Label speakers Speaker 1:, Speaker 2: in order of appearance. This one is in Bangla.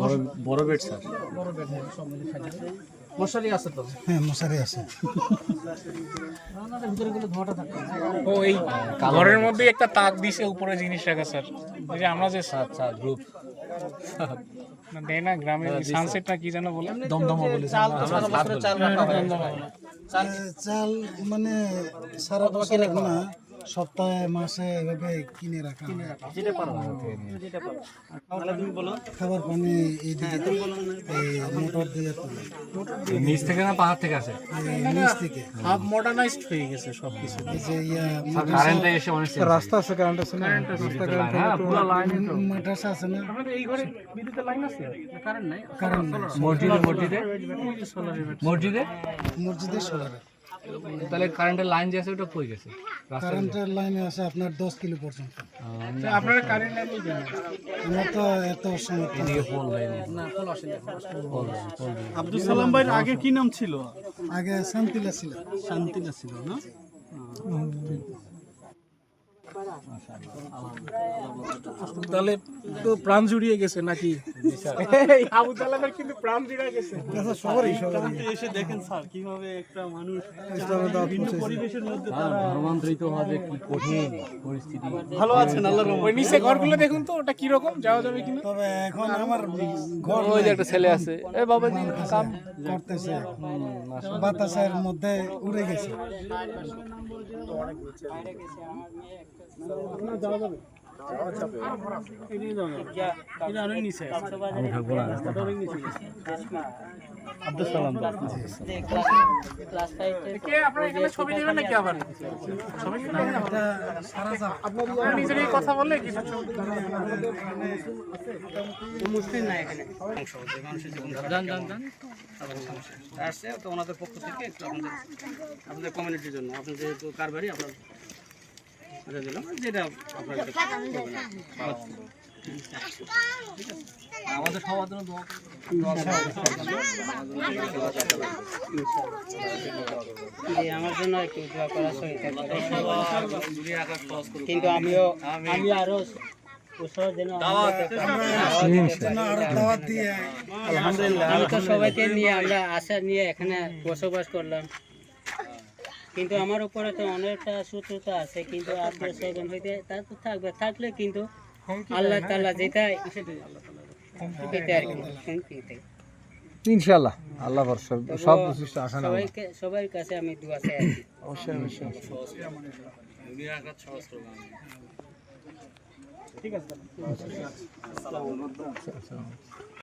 Speaker 1: বড় বড় বেড স্যার।
Speaker 2: বড় বেড, হ্যাঁ, সব মিলে থাকবে। মশারি আছে তো?
Speaker 3: হ্যাঁ মশারি আছে।
Speaker 2: রান্নার ভিতরে গুলো ধোঁয়াটা থাকে।
Speaker 4: ও এই ঘরের মধ্যে একটা তাক দিছে উপরে জিনিস রাখা স্যার, ওই যে আমরা যে
Speaker 1: আচ্ছা গ্রুপ
Speaker 4: দেয় না গ্রামে সানসেট না কি যেন বলে,
Speaker 1: দমদমা বলে
Speaker 2: চাল তো সারা বছরের চাল রাখা হয়।
Speaker 3: চাল মানে সারা বছর না, সপ্তাহে মাসে এভাবে কিনে রাখা হয়।
Speaker 2: যেটা পারো, যেটা পারো। তাহলে তুমি বলো।
Speaker 3: খাবার পানি এইদিকে এই মোটর দিয়ে তোলে,
Speaker 1: নিচ থেকে না পাহাড় থেকে আসে?
Speaker 3: এই নিচ থেকে।
Speaker 4: হাফ মডার্নাইজড হয়ে গেছে সবকিছু।
Speaker 3: এই যে
Speaker 1: কারেন্টে এসে অনেক রাস্তা
Speaker 3: আছে, কারেন্ট আছে না,
Speaker 1: হ্যাঁ পুরো লাইন
Speaker 3: মাদ্রাসা আছে না,
Speaker 4: আপনাদের এই ঘরে বিদ্যুতের লাইন আছে? কারেন্ট নাই।
Speaker 3: কারেন্ট নেই।
Speaker 1: মসজিদে মসজিদে মসজিদে
Speaker 3: মসজিদে সোলারে।
Speaker 1: তাহলে কারেন্টের লাইন যে আছে ওটা কই গেছে?
Speaker 3: কারেন্টের লাইনে আছে আপনার 10 কিলো পর্যন্ত।
Speaker 4: আপনারা কারেন্ট লাইন নেই কেন?
Speaker 3: আমরা তো এত সমর্থ না।
Speaker 1: এদিকে পোল লাইন
Speaker 2: না, ফল আসে না।
Speaker 5: আব্দুল সালাম ভাইয়ের আগে কি নাম ছিল?
Speaker 3: আগে শান্তিলা ছিল।
Speaker 5: শান্তিলা ছিল না?
Speaker 4: তাহলে তো প্রাণ জুড়িয়ে গেছে নাকি? আবু তালেবের কিন্তু প্রাণ জুড়িয়ে গেছে।
Speaker 3: সবারই
Speaker 5: আপনি এসে দেখেন স্যার কিভাবে একটা মানুষ ভিন্ন পরিবেশের মধ্যে তারা
Speaker 1: ধর্মান্তরিত হবে, কি কঠিন পরিস্থিতি।
Speaker 5: ভালো আছেন আল্লাহর রহমতে।
Speaker 4: ওই নিচে ঘরগুলো দেখুন তো ওটা কি রকম, যাওয়া যাবে কিনা?
Speaker 3: তবে এখন আমার ঘর
Speaker 1: ওই যে একটা ছেলে আছে, এ বাবা জি কাম
Speaker 3: করতেছে, বাতাসের মধ্যে উড়ে গেছে।
Speaker 1: আমি থাকবো না।
Speaker 5: আব্দুল সালাম
Speaker 4: কে আপনারা এখানে ছবি নেবেন নাকি আবার? ছবি নেবেন না? আপনারা নিজেরাই কথা বললে কিছু ছবি
Speaker 2: মুসলিম না এখানে। জান জান জান। আসছে তো ওনাদের পক্ষ থেকে একটু আপনাদের কমিউনিটির জন্য, আপনাদের যেহেতু কারবারি আপনার দিলাম যেটা আপনার
Speaker 1: আমাদের সবার জন্য দোয়া
Speaker 2: আমার জন্য একটু দোয়া করা সহিত, কিন্তু আমি আরো আমি তো সবাইকে নিয়ে আমরা আশা নিয়ে এখানে বসবাস করলাম, কিন্তু আমার উপরে তো অনেকটা শত্রুতা আছে, কিন্তু আপনার সেখান হইতে তা তো থাকবে, থাকলে কিন্তু আল্লাহ তাআলা যেটাই এটা আর কি
Speaker 1: ইনশাআল্লাহ আল্লাহ ভরসা সব কিছু আশা না।
Speaker 2: সবার কাছে আমি দোয়া চাই আর কি।
Speaker 4: ঠিক আছে।